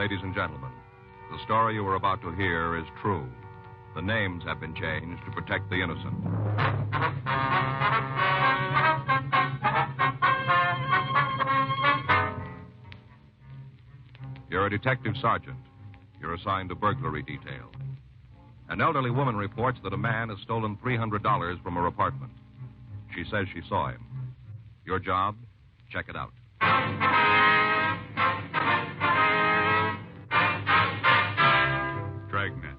ladies and gentlemen. The story you are about to hear is true. The names have been changed to protect the innocent. You're a detective sergeant. You're assigned to burglary detail. An elderly woman reports that a man has stolen $300 from her apartment. She says she saw him. Your job? Check it out. Dragnet,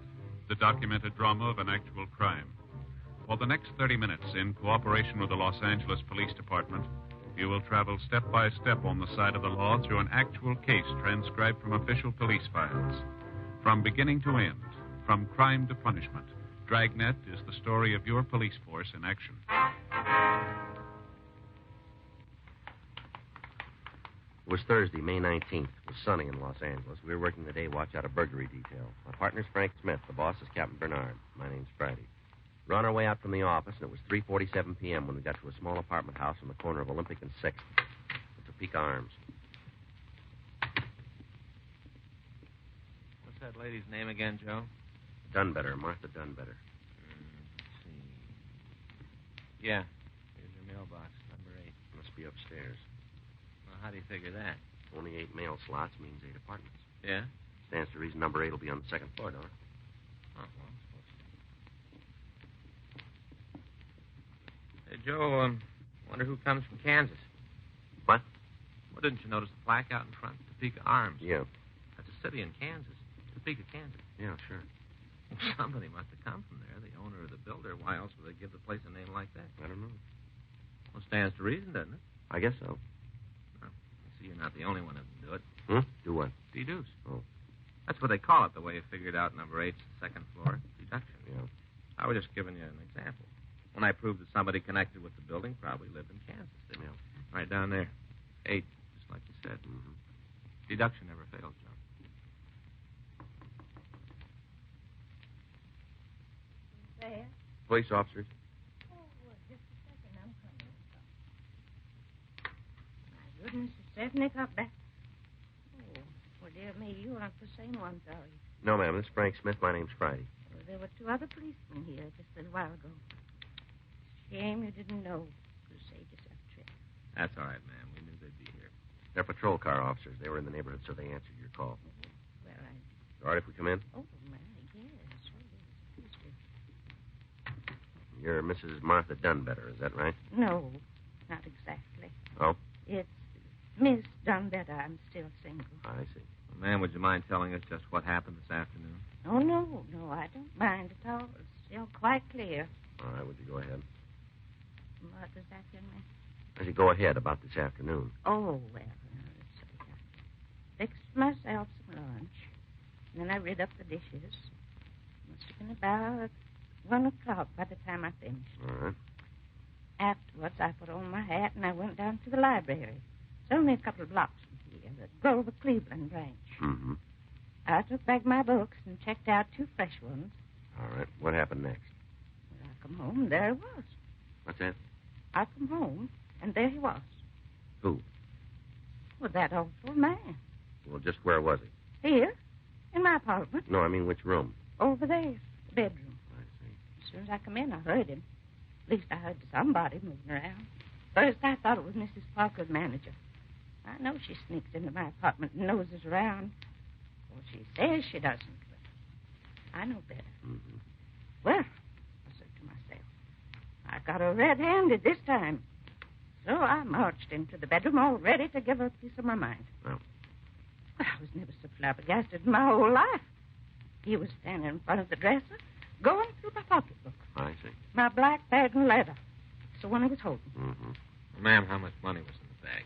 the documented drama of an actual crime. For the next 30 minutes, in cooperation with the Los Angeles Police Department, you will travel step by step on the side of the law through an actual case transcribed from official police files. From beginning to end, from crime to punishment, Dragnet is the story of your police force in action. It was Thursday, May 19th. It was sunny in Los Angeles. We were working the day watch out of burglary detail. My partner's Frank Smith. The boss is Captain Bernard. My name's Friday. We're on our way out from the office, and it was 3:47 p.m. when we got to a small apartment house on the corner of Olympic and 6th. The Topeka Arms. What's that lady's name again, Joe? Dunbetter, Martha Dunbetter. Let's see. Yeah. Here's your mailbox, number 8. Must be upstairs. Well, how do you figure that? Only 8 mail slots means 8 apartments. Yeah? Stands to reason number 8 will be on the second floor, don't it? Oh, well, I'm supposed to. Hey, Joe, wonder who comes from Kansas. What? Well, didn't you notice the plaque out in front? Topeka Arms. Yeah. That's a city in Kansas. Topeka, Kansas. Yeah, sure. Well, somebody must have come from there, the owner or the builder. Why else would they give the place a name like that? I don't know. Well, stands to reason, doesn't it? I guess so. Well, I see you're not the only one who can do it. Do what? Deduce. Oh. That's what they call it, the way you figured out number 8's the second floor. Deduction. Yeah. I was just giving you an example. When I proved that somebody connected with the building probably lived in Kansas, didn't Yeah. Right down there. 8, just like you said. Mm-hmm. Deduction never fails, Joe. There? Police officers. Oh, just a second. I'm coming. My goodness, it's certainly got back. Oh, well, dear me, you aren't the same ones, are you? No, ma'am. This is Frank Smith. My name's Friday. Well, there were 2 other policemen here just a little while ago. Shame you didn't know. Could have saved yourself a trip. That's all right, ma'am. We knew they'd be here. They're patrol car officers. They were in the neighborhood, so they answered your call. Well, All right if we come in? Oh, my, yes. Please do. You're Mrs. Martha Dunbetter, is that right? No, not exactly. Oh? It's Miss Dunbetter. I'm still single. I see. Well, ma'am, would you mind telling us just what happened this afternoon? Oh, no, I don't mind at all. It's still quite clear. All right, would you go ahead? What does that mean? As you go ahead about this afternoon. Oh, well, let's see. I fixed myself some lunch, and then I rid up the dishes. Must have been about 1 o'clock by the time I finished. All right. Afterwards, I put on my hat, and I went down to the library. It's only a couple of blocks from here, the Grover Cleveland branch. Mm-hmm. I took back my books and checked out 2 fresh ones. All right. What happened next? When I come home, there he was. What's that? I come home, and there he was. Who? Well, that awful man. Well, just where was he? Here, in my apartment. No, I mean which room? Over there, the bedroom. I see. As soon as I come in, I heard him. At least I heard somebody moving around. First, I thought it was Mrs. Parker's manager. I know she sneaks into my apartment and noses around. Well, she says she doesn't, but I know better. Mm-hmm. Well, I said to myself, I got her red-handed this time. So I marched into the bedroom all ready to give her a piece of my mind. Well? I was never so flabbergasted in my whole life. He was standing in front of the dresser, going through my pocketbook. I see. My black bag and leather. It's the one he was holding. Mm-hmm. Well, ma'am, how much money was in the bag?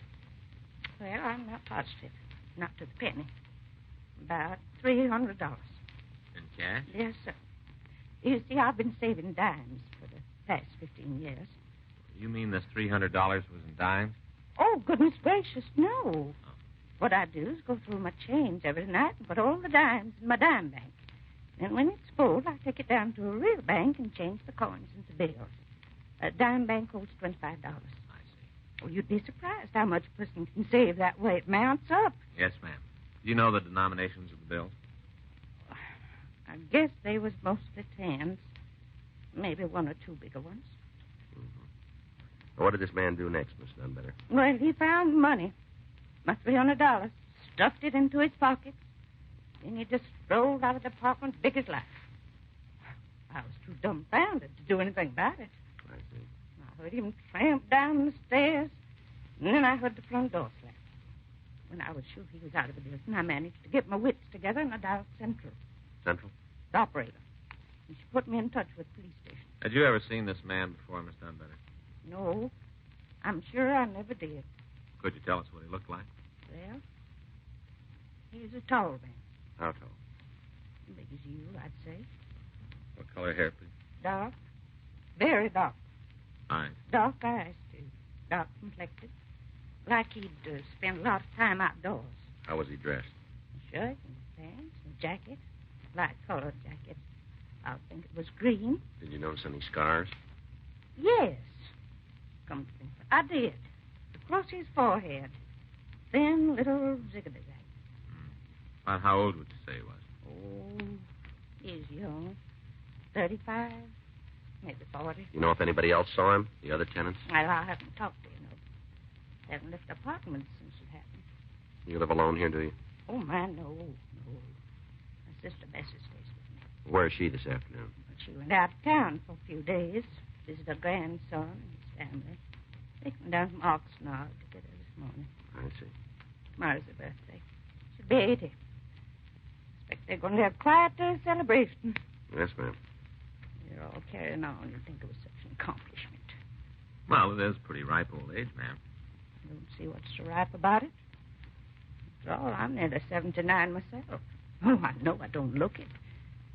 Well, I'm not positive. Not to the penny. About $300. In cash? Yes, sir. You see, I've been saving dimes for the past 15 years. You mean this $300 was in dimes? Oh, goodness gracious, no. What I do is go through my change every night and put all the dimes in my dime bank. And when it's full, I take it down to a real bank and change the coins into bills. A dime bank holds $25. I see. Oh, you'd be surprised how much a person can save that way. It mounts up. Yes, ma'am. Do you know the denominations of the bills? I guess they was mostly tens. Maybe one or two bigger ones. What did this man do next, Miss Dunbetter? Well, he found money. My $300. Stuffed it into his pocket. Then he just strolled out of the apartment big as life. I was too dumbfounded to do anything about it. I see. I heard him tramp down the stairs, and then I heard the front door slam. When I was sure he was out of the building, I managed to get my wits together and I dialed Central. Central? The operator. And she put me in touch with the police station. Had you ever seen this man before, Miss Dunbetter? No, I'm sure I never did. Could you tell us what he looked like? Well, he was a tall man. How tall? Big as you, I'd say. What color hair, please? Dark. Very dark. Eyes. Dark eyes, too. Dark complected. Like he'd spent a lot of time outdoors. How was he dressed? A shirt and pants and jacket. Light-colored jacket. I think it was green. Did you notice any scars? Yes. Come to think of it, I did. Across his forehead. Thin little zigzag. About how old would you say he was? Oh, he's young. 35, maybe 40. You know if anybody else saw him? The other tenants? Well, I haven't talked to him. Haven't left the apartment since it happened. You live alone here, do you? Oh, man, no. My sister Bessie stays with me. Where is she this afternoon? She went out of town for a few days. Visit her grandson and his family. They came down from Oxnard together this morning. I see. Tomorrow's her birthday. She'll be 80. Expect they're going to have quite a celebration. Yes, ma'am. They're all carrying on. You'd think it was such an accomplishment. Well, it is pretty ripe old age, ma'am. I don't see what's so ripe about it. After all, I'm nearly 79 myself. Oh, I know I don't look it.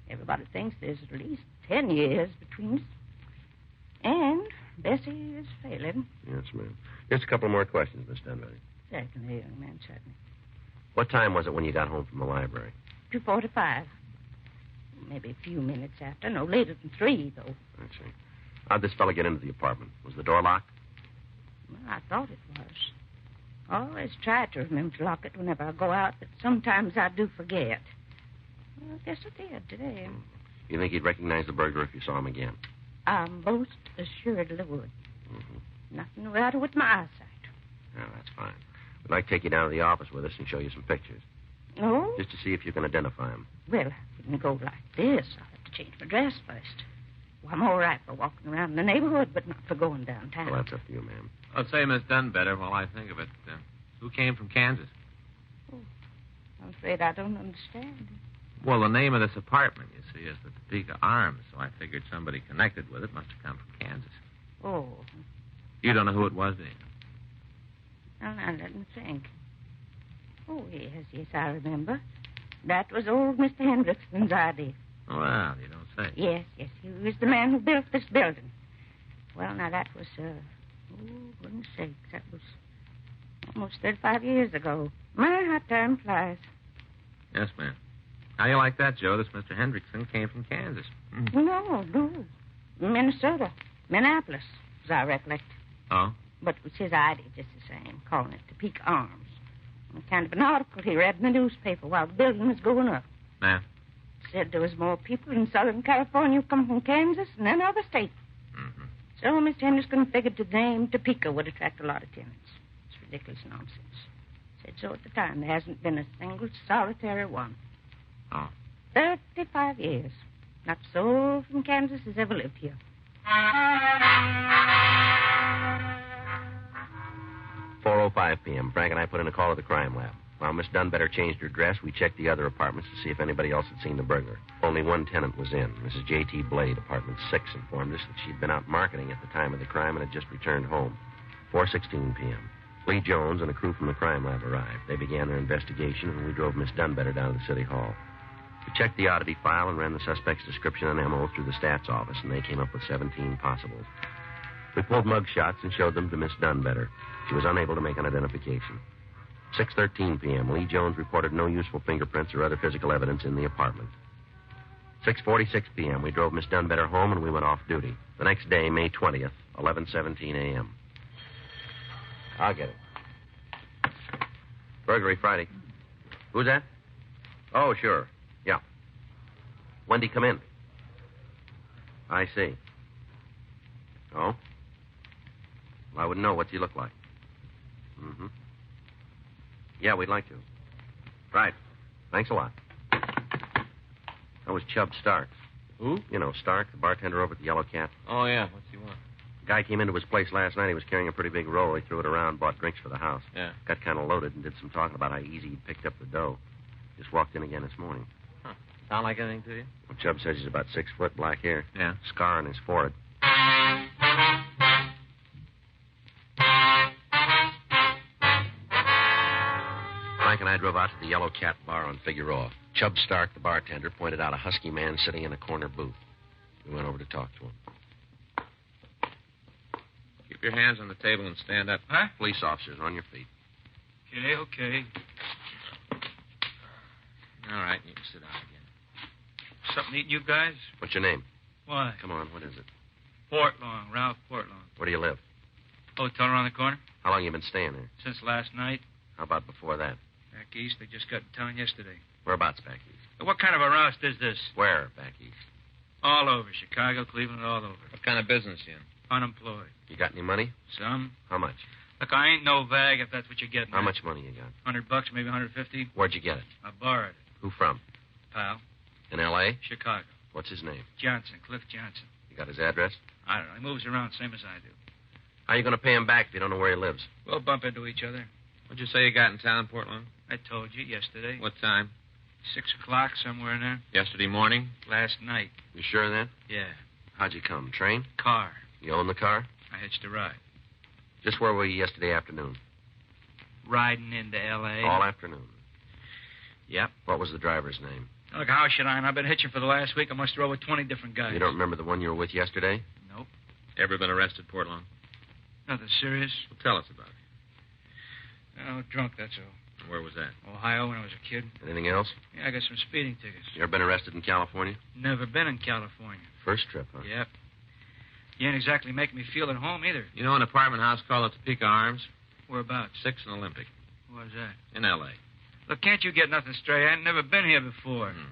Everybody thinks there's at least 10 years between us. And Bessie is failing. Yes, ma'am. Just a couple more questions, Miss Dunbetter. Certainly, young man, certainly. What time was it when you got home from the library? 2:45. Maybe a few minutes after. No later than 3, though. I see. How'd this fellow get into the apartment? Was the door locked? Well, I thought it was. I always try to remember to lock it whenever I go out, but sometimes I do forget. Well, I guess I did today. You think he'd recognize the burglar if you saw him again? I most assuredly would. Mm-hmm. Nothing the matter with my eyesight. Oh, that's fine. We'd like to take you down to the office with us and show you some pictures. No? Just to see if you can identify him. Well, I wouldn't go like this. I'll have to change my dress first. Well, I'm all right for walking around the neighborhood, but not for going downtown. Well, that's up to you, ma'am. I'll say Miss Dunbetter while I think of it. Who came from Kansas? Oh, I'm afraid I don't understand. Well, the name of this apartment, you see, is the Topeka Arms, so I figured somebody connected with it must have come from Kansas. Oh. You don't know who it was, do you? Well, now, let me think. Oh, yes, I remember. That was old Mr. Hendrickson's idea. Well, you don't say. Yes, he was the man who built this building. Well, now, that was, goodness sakes, that was almost 35 years ago. My, how time flies. Yes, ma'am. How you like that, Joe? This Mr. Hendrickson came from Kansas. No. Minnesota. Minneapolis, as I recollect. Oh? But it was his idea just the same, calling it Topeka Arms. A kind of an article he read in the newspaper while the building was going up. Ma'am? Said there was more people in Southern California who come from Kansas than any other state. Mm-hmm. So Mr. Henderson figured the name Topeka would attract a lot of tenants. It's ridiculous nonsense. Said so at the time. There hasn't been a single solitary one. Oh. 35 years. Not a soul from Kansas has ever lived here. 4:05 p.m. Frank and I put in a call to the crime lab. While Miss Dunbetter changed her dress, we checked the other apartments to see if anybody else had seen the burglar. Only one tenant was in. Mrs. J.T. Blade, apartment 6, informed us that she'd been out marketing at the time of the crime and had just returned home. 4:16 p.m. Lee Jones and a crew from the crime lab arrived. They began their investigation, and we drove Miss Dunbetter down to the city hall. We checked the oddity file and ran the suspect's description and MO through the stats office, and they came up with 17 possibles. We pulled mug shots and showed them to Miss Dunbetter. She was unable to make an identification. 6:13 p.m. Lee Jones reported no useful fingerprints or other physical evidence in the apartment. 6:46 p.m. We drove Miss Dunbetter home and we went off duty. The next day, May 20th, 11:17 a.m. I'll get it. Burglary Friday. Who's that? Oh, sure. Yeah. When'd he come in? I see. Oh? Well, I wouldn't know. What's he look like? Mm-hmm. Yeah, we'd like to. Right. Thanks a lot. That was Chubb Stark. Who? You know, Stark, the bartender over at the Yellow Cat. Oh, yeah. What's he want? Guy came into his place last night. He was carrying a pretty big roll. He threw it around, bought drinks for the house. Yeah. Got kind of loaded and did some talking about how easy he'd picked up the dough. Just walked in again this morning. Huh. Sound like anything to you? Well, Chubb says he's about 6 foot, black hair. Yeah. Scar on his forehead. Frank and I drove out to the Yellow Cat bar on Figueroa. Chubb Stark, the bartender, pointed out a husky man sitting in a corner booth. We went over to talk to him. Keep your hands on the table and stand up. Huh? Police officers, on your feet. Okay. All right, you can sit down again. Something to eat, you guys? What's your name? Why? Come on, what is it? Portlong, Ralph Portlong. Where do you live? Hotel around the corner? How long you been staying there? Since last night. How about before that? Back east, they just got in town yesterday. Whereabouts back east? But what kind of a roust is this? Where back east? All over. Chicago, Cleveland, all over. What kind of business you in? Unemployed. You got any money? Some. How much? Look, I ain't no vag if that's what you're getting How at. much money you got? $100, maybe 150. Where'd you get it? I borrowed it. Who from? Pal. In L.A.? Chicago. What's his name? Johnson, Cliff Johnson. You got his address? I don't know. He moves around same as I do. How you going to pay him back if you don't know where he lives? We'll bump into each other. What'd you say you got in town, Portland? I told you yesterday. What time? 6 o'clock, somewhere in there. Yesterday morning? Last night. You sure of that? Yeah. How'd you come? Train? Car. You own the car? I hitched a ride. Just where were you yesterday afternoon? Riding into L.A. All afternoon. Yep. What was the driver's name? Look, how should I? I've been hitching for the last week. I must have rode with 20 different guys. You don't remember the one you were with yesterday? Nope. Ever been arrested, Portland? Nothing serious. Well, tell us about it. Oh, drunk, that's all. Where was that? Ohio when I was a kid. Anything else? Yeah, I got some speeding tickets. You ever been arrested in California? Never been in California. First trip, huh? Yep. You ain't exactly making me feel at home either. You know an apartment house called the Topeka Arms? Whereabouts? 6th and Olympic. Where's that? In L.A. Look, can't you get nothing straight? I ain't never been here before. Mm-hmm.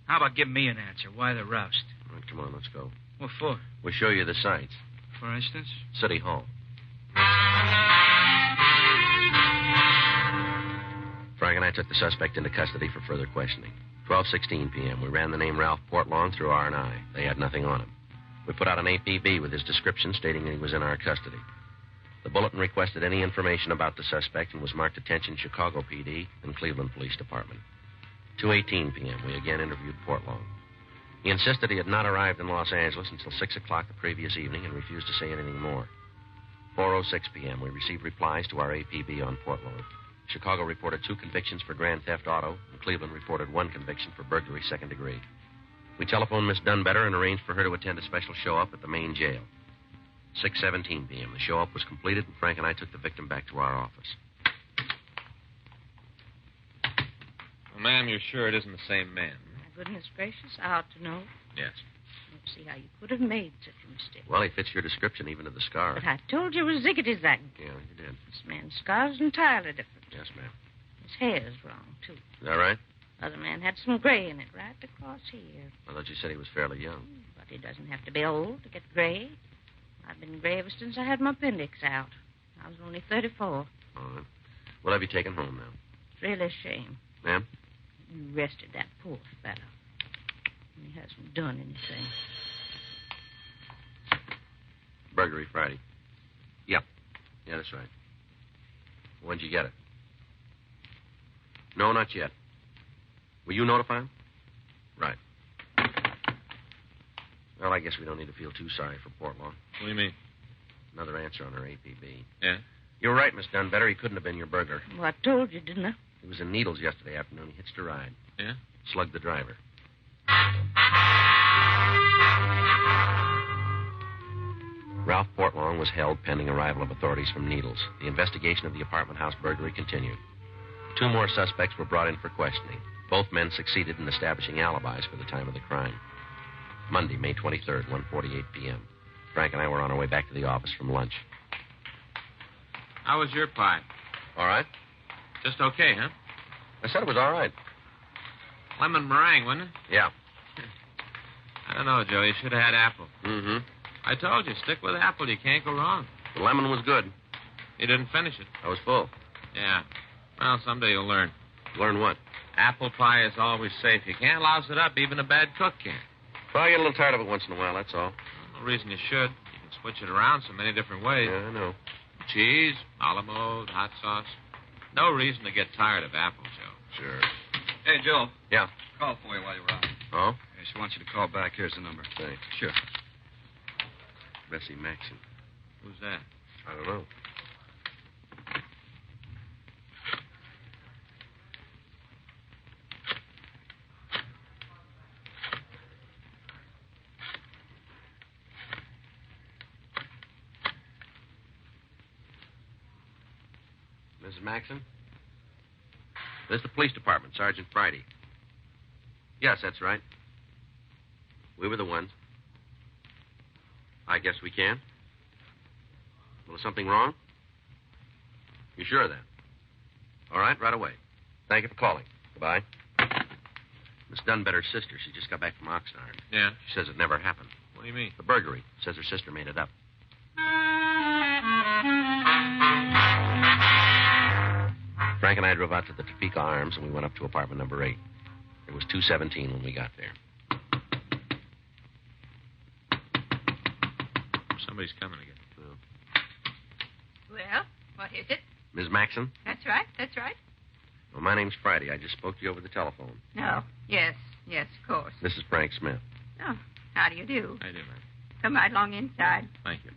How about giving me an answer? Why the roust? All right, come on, let's go. What for? We'll show you the sights. For instance? City Hall. Frank and I took the suspect into custody for further questioning. 12:16 p.m. We ran the name Ralph Portlong through R&I. They had nothing on him. We put out an APB with his description stating that he was in our custody. The bulletin requested any information about the suspect and was marked Attention Chicago PD and Cleveland Police Department. 2:18 p.m. We again interviewed Portlong. He insisted he had not arrived in Los Angeles until 6 o'clock the previous evening and refused to say anything more. 4:06 p.m. We received replies to our APB on Portlong. Chicago reported 2 convictions for grand theft auto, and Cleveland reported 1 conviction for burglary second degree. We telephoned Miss Dunbetter and arranged for her to attend a special show-up at the main jail. 6:17 p.m. The show-up was completed, and Frank and I took the victim back to our office. Well, ma'am, you're sure it isn't the same man? My goodness gracious, I ought to know. Yes. Let's see how you could have made such a mistake. Well, he fits your description even to the scar. But I told you it was ziggity-zag. Yeah, you did. This man's scar's entirely different. Yes, ma'am. His hair's wrong, too. Is that right? Other man had some gray in it right across here. I thought you said he was fairly young. But he doesn't have to be old to get gray. I've been gray ever since I had my appendix out. I was only 34. All right. We'll have you taken home now. It's really a shame. Ma'am? You arrested that poor fellow. And he hasn't done anything. Burglary Friday. Yeah, that's right. When'd you get it? No, not yet. Will you notify him? Right. Well, I guess we don't need to feel too sorry for Portlong. What do you mean? Another answer on her APB. Yeah? You're right, Miss Dunbetter. He couldn't have been your burglar. Well, I told you, didn't I? He was in Needles yesterday afternoon. He hitched a ride. Yeah? Slugged the driver. Ralph Portlong was held pending arrival of authorities from Needles. The investigation of the apartment house burglary continued. 2 more suspects were brought in for questioning. Both men succeeded in establishing alibis for the time of the crime. Monday, May 23rd, 1:48 p.m. Frank and I were on our way back to the office from lunch. How was your pipe? All right. Just okay, huh? I said it was all right. Lemon meringue, wasn't it? Yeah. I don't know, Joe. You should have had apple. Mm-hmm. I told you, stick with apple. You can't go wrong. The lemon was good. You didn't finish it. I was full. Yeah. Well, someday you'll learn. Learn what? Apple pie is always safe. You can't louse it up. Even a bad cook can. Well, I get a little tired of it once in a while, that's all. No reason you should. You can switch it around so many different ways. Yeah, I know. Cheese, a la mode, hot sauce. No reason to get tired of apple, Joe. Sure. Hey, Joe. Yeah. Call for you while you're out. Oh? Yeah, she wants you to call back. Here's the number. Thanks. Sure. Bessie Maxon. Who's that? I don't know. Mrs. Maxon? This is the police department, Sergeant Friday. Yes, that's right. We were the ones. I guess we can. Well, is something wrong? You sure of that? All right away. Thank you for calling. Goodbye. Miss Dunbetter's sister, she just got back from Oxnard. Yeah? She says it never happened. What do you mean? The burglary. Says her sister made it up. Frank and I drove out to the Topeka Arms, and we went up to apartment number 8. It was 217 when we got there. Somebody's coming again. Well, what is it? Ms. Maxon? That's right. Well, my name's Friday. I just spoke to you over the telephone. No. Yes, of course. This is Frank Smith. Oh, how do you do? I do, man. Come right along inside. Thank you.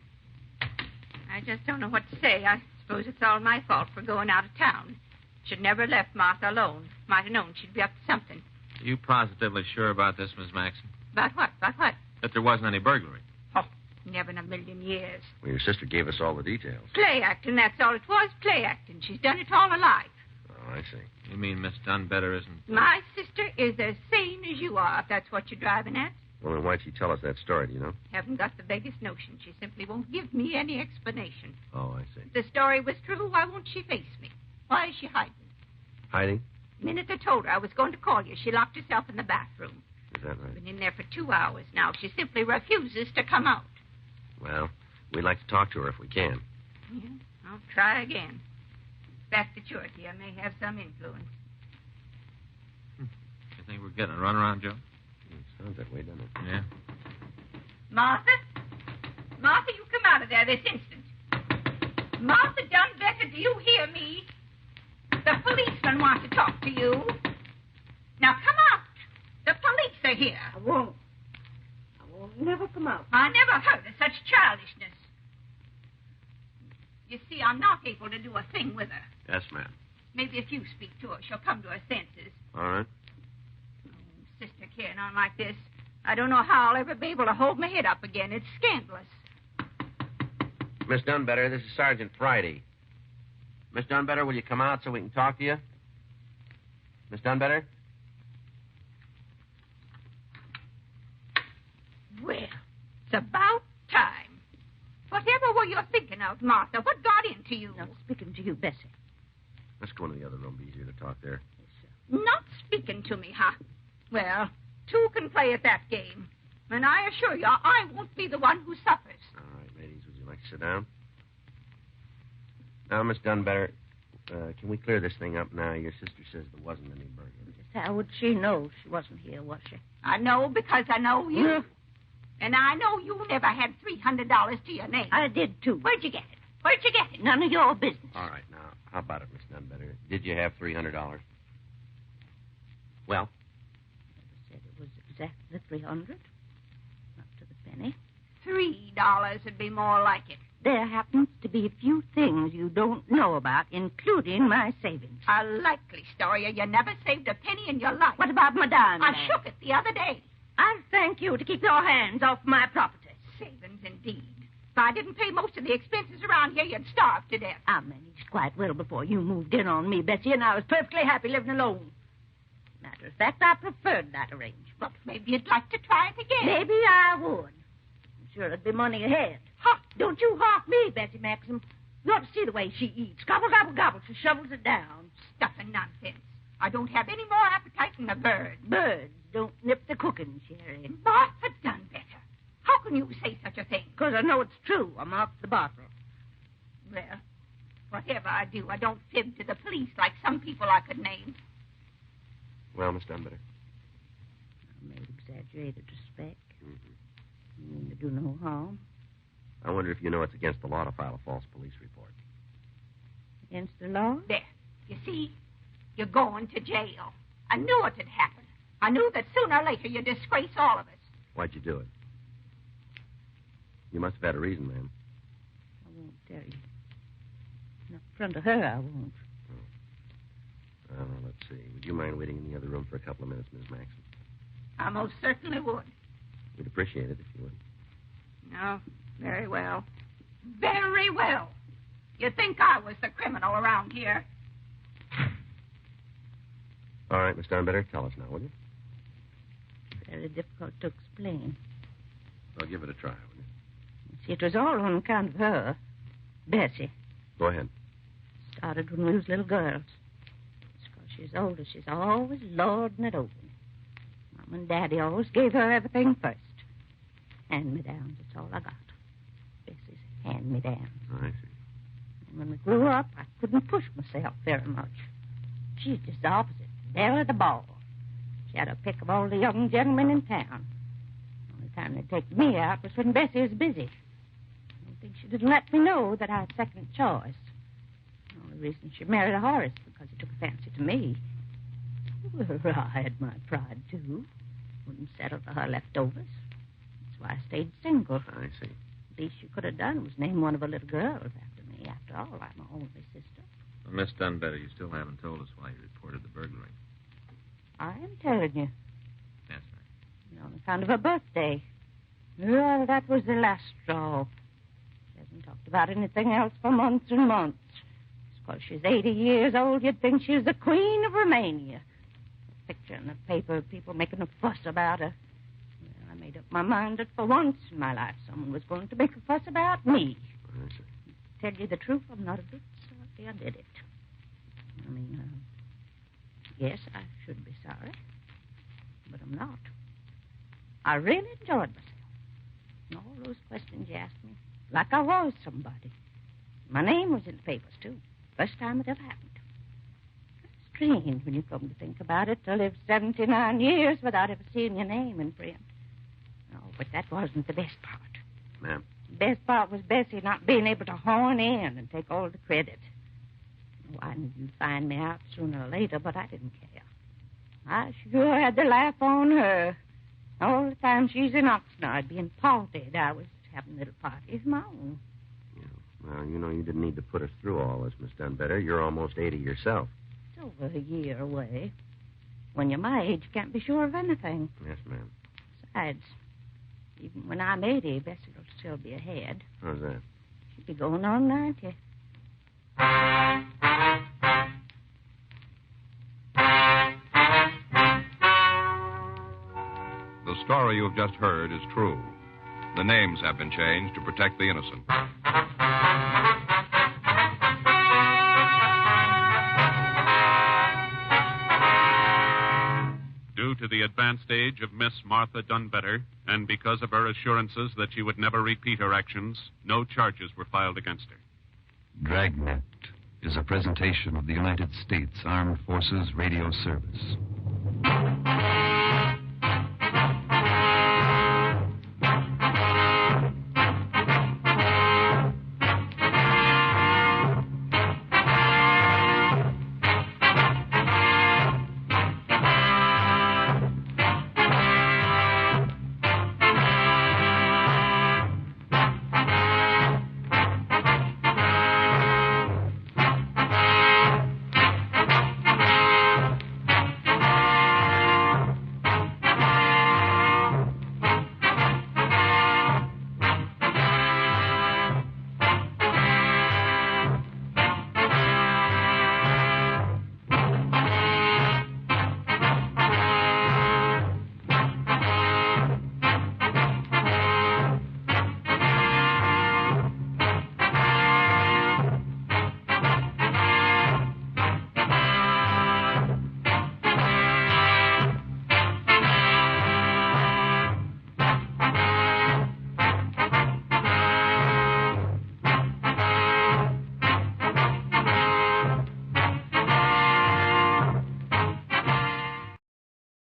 I just don't know what to say. I suppose it's all my fault for going out of town. Should never have left Martha alone. Might have known she'd be up to something. Are you positively sure about this, Miss Maxon? About what? That there wasn't any burglary? Oh, never in a million years. Well, your sister gave us all the details. Play acting, that's all it was. Play acting. She's done it all her life. Oh, I see. You mean Miss Dunbetter isn't... My sister is as sane as you are, if that's what you're driving at. Well, then why'd she tell us that story, do you know? Haven't got the vaguest notion. She simply won't give me any explanation. Oh, I see. If the story was true, why won't she face me? Why is she hiding? Hiding? The minute I told her I was going to call you, she locked herself in the bathroom. Is that right? Been in there for 2 hours now. She simply refuses to come out. Well, we'd like to talk to her if we can. Yeah, I'll try again. Back to Chorty. I may have some influence. You think we're getting a runaround, Joe? It sounds that way, doesn't it? Yeah. Martha? Martha, you come out of there this instant. Martha Dunbetter, do you hear me? The policeman wants to talk to you. Now come out. The police are here. I won't never come out. I never heard of such childishness. You see, I'm not able to do a thing with her. Yes, ma'am. Maybe if you speak to her, she'll come to her senses. All right. Sister carrying on like this, I don't know how I'll ever be able to hold my head up again. It's scandalous. Miss Dunbetter, this is Sergeant Friday. Miss Dunbetter, will you come out so we can talk to you? Miss Dunbetter? Well, it's about time. Whatever were you thinking of, Martha? What got into you? Now, speaking to you, Bessie. Let's go into the other room. Be easier to talk there. Not speaking to me, huh? Well, two can play at that game. And I assure you, I won't be the one who suffers. All right, ladies, would you like to sit down? Now, Miss Dunbetter, can we clear this thing up now? Your sister says there wasn't any burglary. How would she know she wasn't here, was she? I know because I know you. And I know you never had $300 to your name. I did, too. Where'd you get it? None of your business. All right, now, how about it, Miss Dunbetter? Did you have $300? Well? I said it was exactly 300. Not to the penny. $3 would be more like it. There happens to be a few things you don't know about, including my savings. A likely story. You never saved a penny in your life. What about my diamond? I shook it the other day. I'll thank you to keep your hands off my property. Savings, indeed. If I didn't pay most of the expenses around here, you'd starve to death. I managed quite well before you moved in on me, Bessie, and I was perfectly happy living alone. Matter of fact, I preferred that arrangement. But maybe you'd like to try it again. Maybe I would. I'm sure it'd be money ahead. Huh. Don't you hawk me, Bessie Maxim. You ought to see the way she eats. Gobble, gobble, gobble. She shovels it down. Stuff and nonsense. I don't have any more appetite than a bird. Birds don't nip the cooking, Sherry. Martha done better. How can you say such a thing? Because I know it's true. I marked the bottle. Well, whatever I do, I don't fib to the police like some people I could name. Well, Miss Dunbetter. I made exaggerated respect. You mean to do no harm? I wonder if you know it's against the law to file a false police report. Against the law? There. You see, you're going to jail. I knew it had happened. I knew that sooner or later you'd disgrace all of us. Why'd you do it? You must have had a reason, ma'am. I won't tell you. Not in front of her, I won't. Let's see. Would you mind waiting in the other room for a couple of minutes, Miss Maxon? I most certainly would. We'd appreciate it if you would. No, very well. Very well. You'd think I was the criminal around here. All right, Miss Dunbetter, tell us now, will you? Very difficult to explain. I'll give it a try, will you? See, it was all on account of her, Bessie. Go ahead. Started when we was little girls. It's 'cause she's older. She's always lording it over me. Mom and Daddy always gave her everything first. Hand-me-downs, that's all I got. Bessie's hand-me-downs. Oh, I see. And when we grew up, I couldn't push myself very much. She's just the opposite. Belle of the ball. She had a pick of all the young gentlemen in town. The only time they'd take me out was when Bessie was busy. I don't think she didn't let me know that I had second choice. The only reason she married Horace because he took a fancy to me. Well, I had my pride, too. Wouldn't settle for her leftovers. That's why I stayed single. I see. The least she could have done was name one of her little girls after me. After all, I'm her only sister. Well, Miss Dunbetter, you still haven't told us why you reported the burglary. I am telling you. Yes, ma'am. On account of her birthday. Well, that was the last straw. She hasn't talked about anything else for months and months. It's 'cause she's 80 years old, you'd think she was the Queen of Romania. A picture in the paper, people making a fuss about her. Well, I made up my mind that for once in my life someone was going to make a fuss about me. I see. To tell you the truth, I'm not a bit sorry I did it. I mean, yes, I should be sorry, but I'm not. I really enjoyed myself. And all those questions you asked me, like I was somebody. My name was in the papers, too. First time it ever happened. Strange when you come to think about it, to live 79 years without ever seeing your name in print. Oh, but that wasn't the best part. Ma'am? The best part was Bessie not being able to horn in and take all the credit. Oh, I knew you'd find me out sooner or later, but I didn't care. I sure had the laugh on her. All the time she's in Oxnard being palted, I was having little parties of my own. Yeah. Well, you know, you didn't need to put us through all this, Miss Dunbetter. You're almost 80 yourself. It's over a year away. When you're my age, you can't be sure of anything. Yes, ma'am. Besides, even when I'm 80, Bessie will still be ahead. How's that? She'll be going on 90. The story you have just heard is true. The names have been changed to protect the innocent. Due to the advanced age of Miss Martha Dunbetter, and because of her assurances that she would never repeat her actions, no charges were filed against her. Dragnet is a presentation of the United States Armed Forces Radio Service.